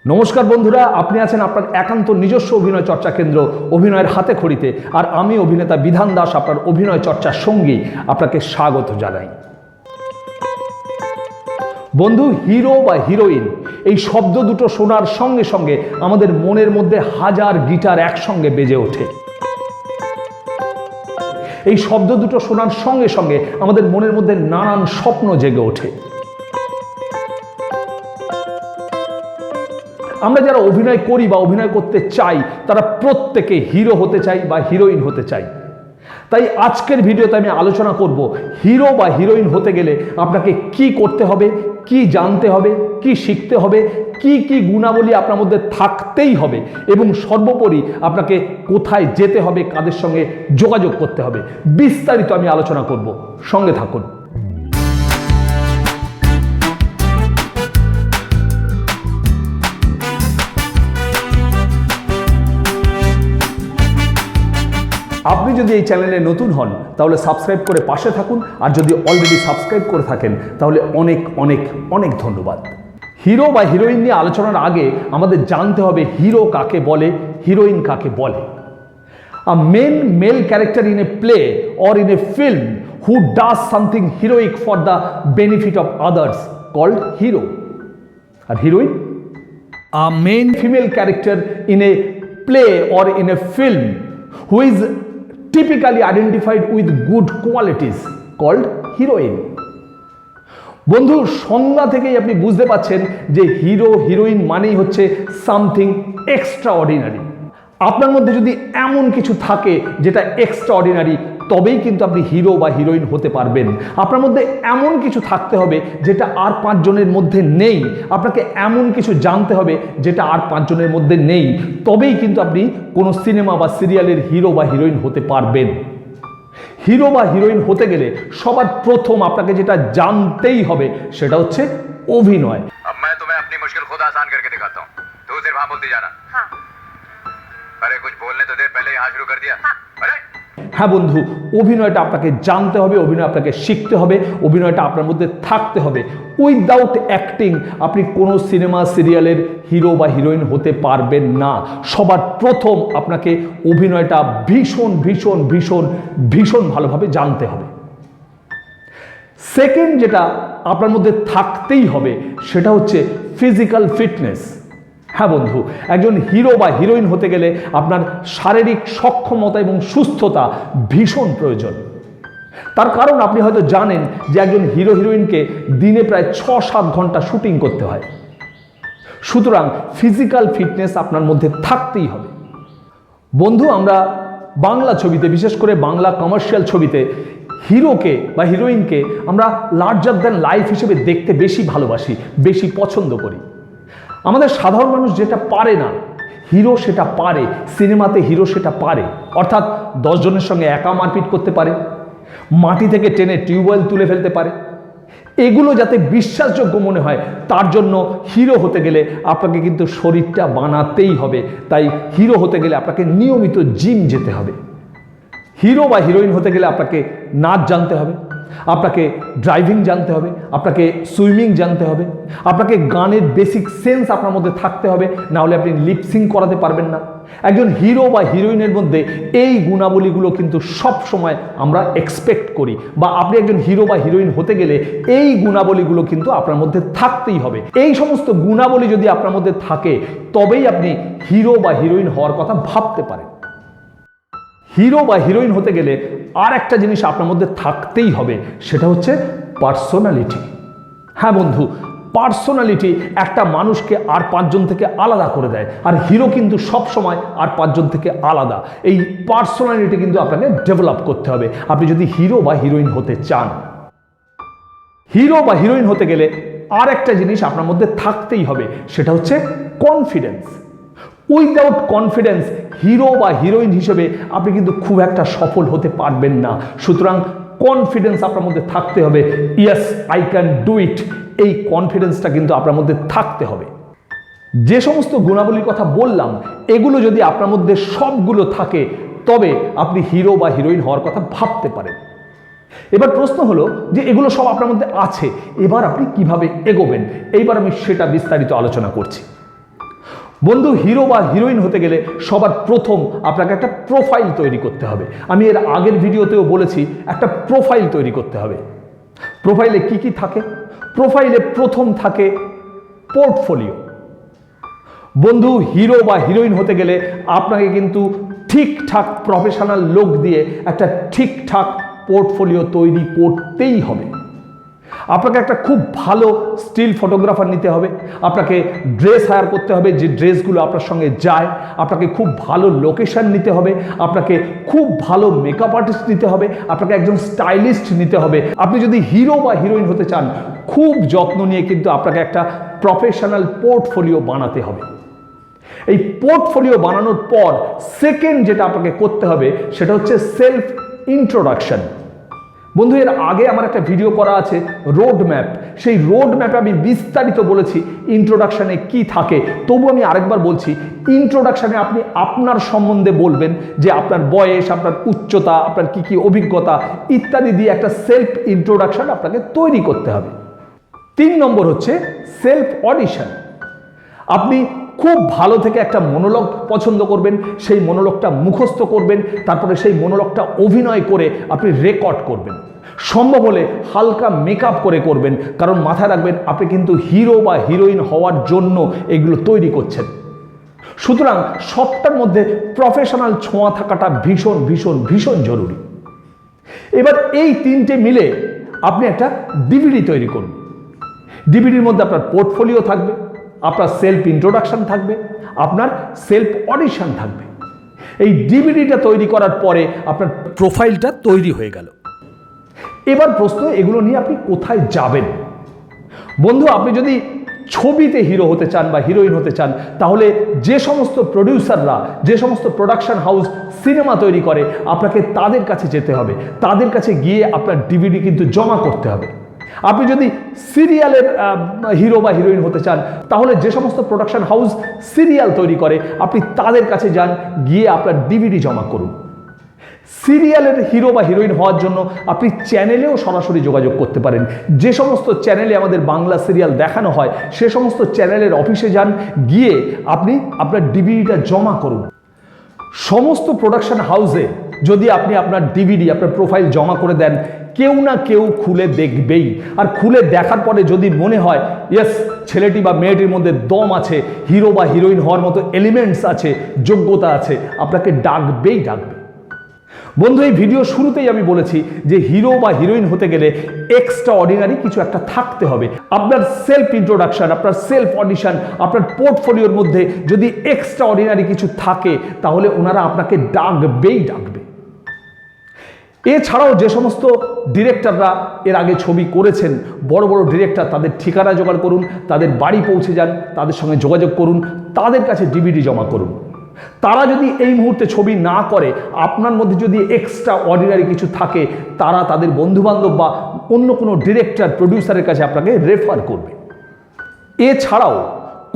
নমস্কার বন্ধুরা, আপনি আছেন আপনার একান্ত নিজস্ব অভিনয় চর্চা কেন্দ্র অভিনয়ের হাতে খড়িতে। আর আমি অভিনেতা বিধান দাস, আপনার অভিনয় চর্চার সঙ্গী, আপনাকে স্বাগত জানাই। বন্ধু, হিরো বা হিরোইন এই শব্দ দুটো শোনার সঙ্গে সঙ্গে আমাদের মনের মধ্যে হাজার গিটার একসঙ্গে বেজে ওঠে। এই শব্দ দুটো শোনার সঙ্গে সঙ্গে আমাদের মনের মধ্যে নানান স্বপ্ন জেগে ওঠে। আমরা যারা অভিনয় করি বা অভিনয় করতে চাই, তারা প্রত্যেকে হিরো হতে চাই বা হিরোইন হতে চাই। তাই আজকের ভিডিওতে আমি আলোচনা করব হিরো বা হিরোইন হতে গেলে আপনাকে কি করতে হবে, কি জানতে হবে, কি শিখতে হবে, কি কি গুণাবলী আপনার মধ্যে থাকতেই হবে, এবং সর্বোপরি আপনাকে কোথায় যেতে হবে, কাদের সঙ্গে যোগাযোগ করতে হবে, বিস্তারিত আমি আলোচনা করব। সঙ্গে থাকুন। আপনি যদি এই চ্যানেলে নতুন হন তাহলে সাবস্ক্রাইব করে পাশে থাকুন, আর যদি অলরেডি সাবস্ক্রাইব করে থাকেন তাহলে অনেক অনেক অনেক ধন্যবাদ। হিরো বা হিরোইন নিয়ে আলোচনার আগে আমাদের জানতে হবে হিরো কাকে বলে, হিরোইন কাকে বলে। A main male character in a play or in a film who does something heroic for the benefit of others called hero. R heroine? A main female character in a play or in a film who is typically identified with good qualities called heroine. বন্ধু, সংজ্ঞা থেকেই আপনি বুঝতে পাচ্ছেন যে hero heroine মানেই হচ্ছে something extra ordinary. আপনার মধ্যে যদি এমন কিছু থাকে যেটা এক্সট্রা অর্ডিনারি, তবেই কিন্তু আপনি হিরো বা হিরোইন হতে পারবেন। আপনার মধ্যে এমন কিছু থাকতে হবে যেটা আর পাঁচজনের মধ্যে নেই। আপনাকে এমন কিছু জানতে হবে যেটা আর পাঁচজনের মধ্যে নেই, তবেই কিন্তু আপনি কোনো সিনেমা বা সিরিয়ালের হিরো বা হিরোইন হতে পারবেন। হিরো বা হিরোইন হতে গেলে সবার প্রথম আপনাকে যেটা জানতেই হবে সেটা হচ্ছে অভিনয়। अब मैं तुम्हें अपनी मुश्किल खुद आसान करके दिखाता हूँ। तू सिर्फ हाँ बोलती जाना। हाँ। अरे कुछ बोलने तो दे, पहले यहाँ शुरू कर दिया। अरे হ্যাঁ বন্ধু, অভিনয়টা আপনাকে জানতে হবে, অভিনয় আপনাকে শিখতে হবে, অভিনয়টা আপনার মধ্যে থাকতে হবে। উইদাউট অ্যাক্টিং আপনি কোনো সিনেমা সিরিয়ালের হিরো বা হিরোইন হতে পারবেন না। সবার প্রথম আপনাকে অভিনয়টা ভীষণ ভীষণ ভীষণ ভীষণ ভালোভাবে জানতে হবে। সেকেন্ড যেটা আপনার মধ্যে থাকতেই হবে সেটা হচ্ছে ফিজিক্যাল ফিটনেস। হ্যাঁ বন্ধু, একজন হিরো বা হিরোইন হতে গেলে আপনার শারীরিক সক্ষমতা এবং সুস্থতা ভীষণ প্রয়োজন। তার কারণ আপনি হয়তো জানেন যে একজন হিরো হিরোইনকে দিনে প্রায় 6-7 ঘন্টা শুটিং করতে হয়। সুতরাং ফিজিক্যাল ফিটনেস আপনার মধ্যে থাকতেই হবে। বন্ধু, আমরা বাংলা ছবিতে, বিশেষ করে বাংলা কমার্শিয়াল ছবিতে হিরোকে বা হিরোইনকে আমরা লার্জার দ্যান লাইফ হিসেবে দেখতে বেশি ভালোবাসি, বেশি পছন্দ করি। আমাদের সাধারণ মানুষ যেটা পারে না, হিরো সেটা পারে। সিনেমাতে হিরো সেটা পারে, অর্থাৎ 10 জনের সঙ্গে একা মারপিট করতে পারে, মাটি থেকে টেনে টিউবওয়েল তুলে ফেলতে পারে। এগুলো যাতে বিশ্বাসযোগ্য মনে হয়, তার জন্য হিরো হতে গেলে আপনাকে কিন্তু শরীরটা বানাতেই হবে। তাই হিরো হতে গেলে আপনাকে নিয়মিত জিম যেতে হবে। হিরো বা হিরোইন হতে গেলে আপনাকে নাচ জানতে হবে, আপনাকে ড্রাইভিং জানতে হবে, আপনাকে সুইমিং জানতে হবে, আপনাকে গানের বেসিক সেন্স আপনার মধ্যে থাকতে হবে, না হলে আপনি লিপসিং করাতে পারবেন না। একজন হিরো বা হিরোইনের মধ্যে এই গুণাবলীগুলো কিন্তু সব সময় আমরা এক্সপেক্ট করি, বা আপনি একজন হিরো বা হিরোইন হতে গেলে এই গুণাবলীগুলো কিন্তু আপনার মধ্যে থাকতেই হবে। এই সমস্ত গুণাবলী যদি আপনার মধ্যে থাকে, তবেই আপনি হিরো বা হিরোইন হওয়ার কথা ভাবতে পারেন। হিরো বা হিরোইন হতে গেলে আর একটা জিনিস আপনার মধ্যে থাকতেই হবে, সেটা হচ্ছে পার্সোনালিটি। হ্যাঁ বন্ধু, পার্সোনালিটি একটা মানুষকে আর 5 জন থেকে আলাদা করে দেয়, আর হিরো কিন্তু সব সময় আর 5 জন থেকে আলাদা। এই পার্সোনালিটি কিন্তু আপনাকে ডেভেলপ করতে হবে আপনি যদি হিরো বা হিরোইন হতে চান। হিরো বা হিরোইন হতে গেলে আর একটা জিনিস আপনার মধ্যে থাকতেই হবে, সেটা হচ্ছে কনফিডেন্স। উইদাউট কনফিডেন্স হিরো বা হিরোইন হিসেবে আপনি কিন্তু খুব একটা সফল হতে পারবেন না। সুতরাং কনফিডেন্স আপনার মধ্যে থাকতে হবে। Yes, I can do it, এই কনফিডেন্সটা কিন্তু আপনার মধ্যে থাকতে হবে। যে সমস্ত গুণাবলীর কথা বললাম, এগুলো যদি আপনার মধ্যে সবগুলো থাকে, তবে আপনি হিরো বা হিরোইন হওয়ার কথা ভাবতে পারেন। এবার প্রশ্ন হলো যে এগুলো সব আপনার মধ্যে আছে, এবার আপনি কিভাবে এগোবেন? এইবার আমি সেটা বিস্তারিত আলোচনা করছি। বন্ধু, হিরো বা হিরোইন হতে গেলে সবার প্রথম আপনাকে একটা প্রোফাইল তৈরি করতে হবে। আমি এর আগের ভিডিওতেও বলেছি একটা প্রোফাইল তৈরি করতে হবে। প্রোফাইলে কি কি থাকে? প্রোফাইলে প্রথম থাকে পোর্টফোলিও। বন্ধু, হিরো বা হিরোইন হতে গেলে আপনাকে কিন্তু ঠিকঠাক প্রফেশনাল লোক দিয়ে একটা ঠিকঠাক পোর্টফোলিও তৈরি করতেই হবে। আপনাকে একটা খুব ভালো স্টিল ফটোগ্রাফার নিতে হবে, আপনাকে ড্রেস হায়ার করতে হবে যে ড্রেসগুলো আপনার সঙ্গে যায়, আপনাকে খুব ভালো লোকেশন নিতে হবে, আপনাকে খুব ভালো মেকআপ আর্টিস্ট নিতে হবে, আপনাকে একজন স্টাইলিস্ট নিতে হবে। আপনি যদি হিরো বা হিরোইন হতে চান, খুব যত্ন নিয়ে কিন্তু আপনাকে একটা প্রফেশনাল পোর্টফোলিও বানাতে হবে। এই পোর্টফোলিও বানানোর পর সেকেন্ড যেটা আপনাকে করতে হবে সেটা হচ্ছে সেলফ ইন্ট্রোডাকশন। বন্ধু, এর আগে আমার একটা ভিডিও করা আছে রোড ম্যাপ। সেই রোড ম্যাপে আমি বিস্তারিত বলেছি ইন্ট্রোডাকশানে কি থাকে। তবু আমি আরেকবার বলছি, ইন্ট্রোডাকশানে আপনি আপনার সম্বন্ধে বলবেন যে আপনার বয়স, আপনার উচ্চতা, আপনার কি কি অভিজ্ঞতা ইত্যাদি দিয়ে একটা সেলফ ইন্ট্রোডাকশন আপনাকে তৈরি করতে হবে। 3 নম্বর হচ্ছে সেলফ অডিশন। আপনি খুব ভালো থেকে একটা মনোলগ পছন্দ করবেন, সেই মনোলগটা মুখস্থ করবেন, তারপরে সেই মনোলগটা অভিনয় করে আপনি রেকর্ড করবেন। সম্ভব হলে হালকা মেকআপ করে করবেন, কারণ মাথায় রাখবেন আপনি কিন্তু হিরো বা হিরোইন হওয়ার জন্য এগুলো তৈরি করছেন। সুতরাং সবটার মধ্যে প্রফেশনাল ছোঁয়া থাকাটা ভীষণ ভীষণ ভীষণ জরুরি। এবার এই 3টে মিলে আপনি একটা ডিভিডি তৈরি করুন। ডিভিডির মধ্যে আপনার পোর্টফোলিও থাকবে, আপনার সেলফ ইন্ট্রোডাকশন থাকবে, আপনার সেলফ অডিশন থাকবে। এই ডিভিডিটা তৈরি করার পরে আপনার প্রোফাইলটা তৈরি হয়ে গেল। এবার প্রশ্ন, এগুলো নিয়ে আপনি কোথায় যাবেন? বন্ধু, আপনি যদি ছবিতে হিরো হতে চান বা হিরোইন হতে চান, তাহলে যে সমস্ত প্রডিউসাররা, যে সমস্ত প্রোডাকশন হাউস সিনেমা তৈরি করে, আপনাকে তাদের কাছে যেতে হবে। তাদের কাছে গিয়ে আপনার ডিভিডি কিন্তু জমা করতে হবে। আপনি যদি সিরিয়ালের হিরো বা হিরোইন হতে চান, তাহলে যে সমস্ত প্রোডাকশন হাউস সিরিয়াল তৈরি করে আপনি তাদের কাছে যান, গিয়ে আপনার ডিভিডি জমা করুন। সিরিয়ালের হিরো বা হিরোইন হওয়ার জন্য আপনি চ্যানেলেও সরাসরি যোগাযোগ করতে পারেন। যে সমস্ত চ্যানেলে আমাদের বাংলা সিরিয়াল দেখানো হয়, সে সমস্ত চ্যানেলের অফিসে যান, গিয়ে আপনি আপনার ডিভিডিটা জমা করুন। সমস্ত প্রোডাকশন হাউসে যদি আপনি আপনার ডিভিডি, আপনার প্রোফাইল জমা করে দেন, কেউ না কেউ খুলে দেখবেই। আর খুলে দেখার পরে যদি মনে হয় ইয়েস, ছেলেটি বা মেয়েটির মধ্যে দম আছে, হিরো বা হিরোইন হওয়ার মতো এলিমেন্টস আছে, যোগ্যতা আছে, আপনাকে ডাকবেই ডাকবে। বন্ধু, এই ভিডিও শুরুতেই আমি বলেছি যে হিরো বা হিরোইন হতে গেলে এক্সট্রা অর্ডিনারি কিছু একটা থাকতে হবে। আপনার সেলফ ইন্ট্রোডাকশন, আপনার সেলফ অডিশন, আপনার পোর্টফোলিওর মধ্যে যদি এক্সট্রা অর্ডিনারি কিছু থাকে, তাহলে ওনারা আপনাকে ডাকবেই ডাকবে। এছাড়াও যে সমস্ত ডিরেক্টররা এর আগে ছবি করেছেন, বড় বড় ডিরেক্টর, তাদের ঠিকানা জোগাড় করুন, তাদের বাড়ি পৌঁছে যান, তাদের সঙ্গে যোগাযোগ করুন, তাদের কাছে ডিভিডি জমা করুন। তারা যদি এই মুহূর্তে ছবি না করে, আপনার মধ্যে যদি এক্সট্রা অর্ডিনারি কিছু থাকে, তারা তাদের বন্ধুবান্ধব বা অন্য কোনো ডিরেক্টর, প্রডিউসারের কাছে আপনাকে রেফার করবে। এছাড়াও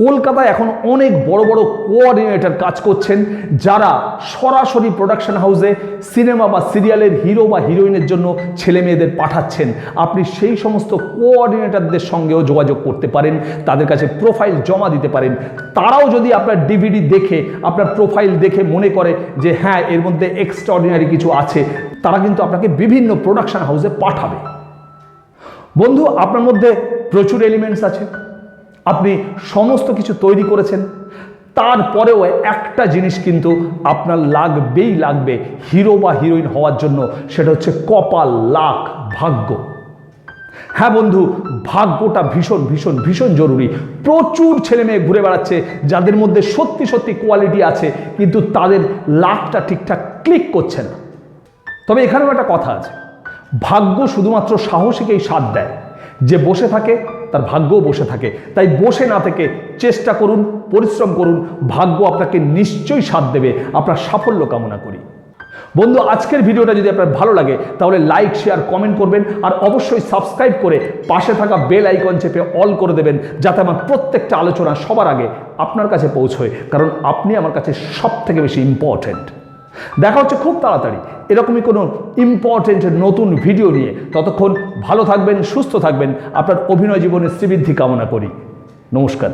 কলকাতায় এখন অনেক বড় বড় কোঅর্ডিনেটর কাজ করছেন, যারা সরাসরি প্রোডাকশন হাউসে সিনেমা বা সিরিয়ালের হিরো বা হিরোইনের জন্য ছেলে মেয়েদের পাঠাচ্ছেন। আপনি সেই সমস্ত কোঅর্ডিনেটরদের সঙ্গেও যোগাযোগ করতে পারেন, তাদের কাছে প্রোফাইল জমা দিতে পারেন। তারাও যদি আপনার ডিভিডি দেখে, আপনার প্রোফাইল দেখে মনে করে যে হ্যাঁ, এর মধ্যে এক্সট্রা অর্ডিনারি কিছু আছে, তারা কিন্তু আপনাকে বিভিন্ন প্রোডাকশন হাউসে পাঠাবে। বন্ধু, আপনার মধ্যে প্রচুর এলিমেন্টস আছে, আপনি সমস্ত কিছু তৈরি করেছেন, তারপরেও একটা জিনিস কিন্তু আপনার লাগবেই লাগবে হিরো বা হিরোইন হওয়ার জন্য, সেটা হচ্ছে কপাল, লাক, ভাগ্য। হ্যাঁ বন্ধু, ভাগ্যটা ভীষণ ভীষণ ভীষণ জরুরি। প্রচুর ছেলে মেয়ে ঘুরে বেড়াচ্ছে যাদের মধ্যে সত্যি সত্যি কোয়ালিটি আছে, কিন্তু তাদের লাকটা ঠিকঠাক ক্লিক করছে না। তবে এখানেও একটা কথা আছে, ভাগ্য শুধুমাত্র সাহসীকেই সাথ দেয়, যে বসে থাকে তার ভাগ্যও বসে থাকে। তাই বসে না থেকে চেষ্টা করুন, পরিশ্রম করুন, ভাগ্য আপনাকে নিশ্চয়ই সাথ দেবে। আপনার সাফল্য কামনা করি। বন্ধু, আজকের ভিডিওটা যদি আপনার ভালো লাগে তাহলে লাইক, শেয়ার, কমেন্ট করবেন, আর অবশ্যই সাবস্ক্রাইব করে পাশে থাকা বেল আইকন চেপে অল করে দেবেন, যাতে আমার প্রত্যেকটা আলোচনা সবার আগে আপনার কাছে পৌঁছয়, কারণ আপনি আমার কাছে সব থেকে বেশি ইম্পর্টেন্ট। দেখা হচ্ছে খুব তাড়াতাড়ি এরকমই কোনো ইম্পর্টেন্ট নতুন ভিডিও নিয়ে। ততক্ষণ ভালো থাকবেন, সুস্থ থাকবেন। আপনার অভিনয় জীবনের শ্রীবৃদ্ধি কামনা করি। নমস্কার।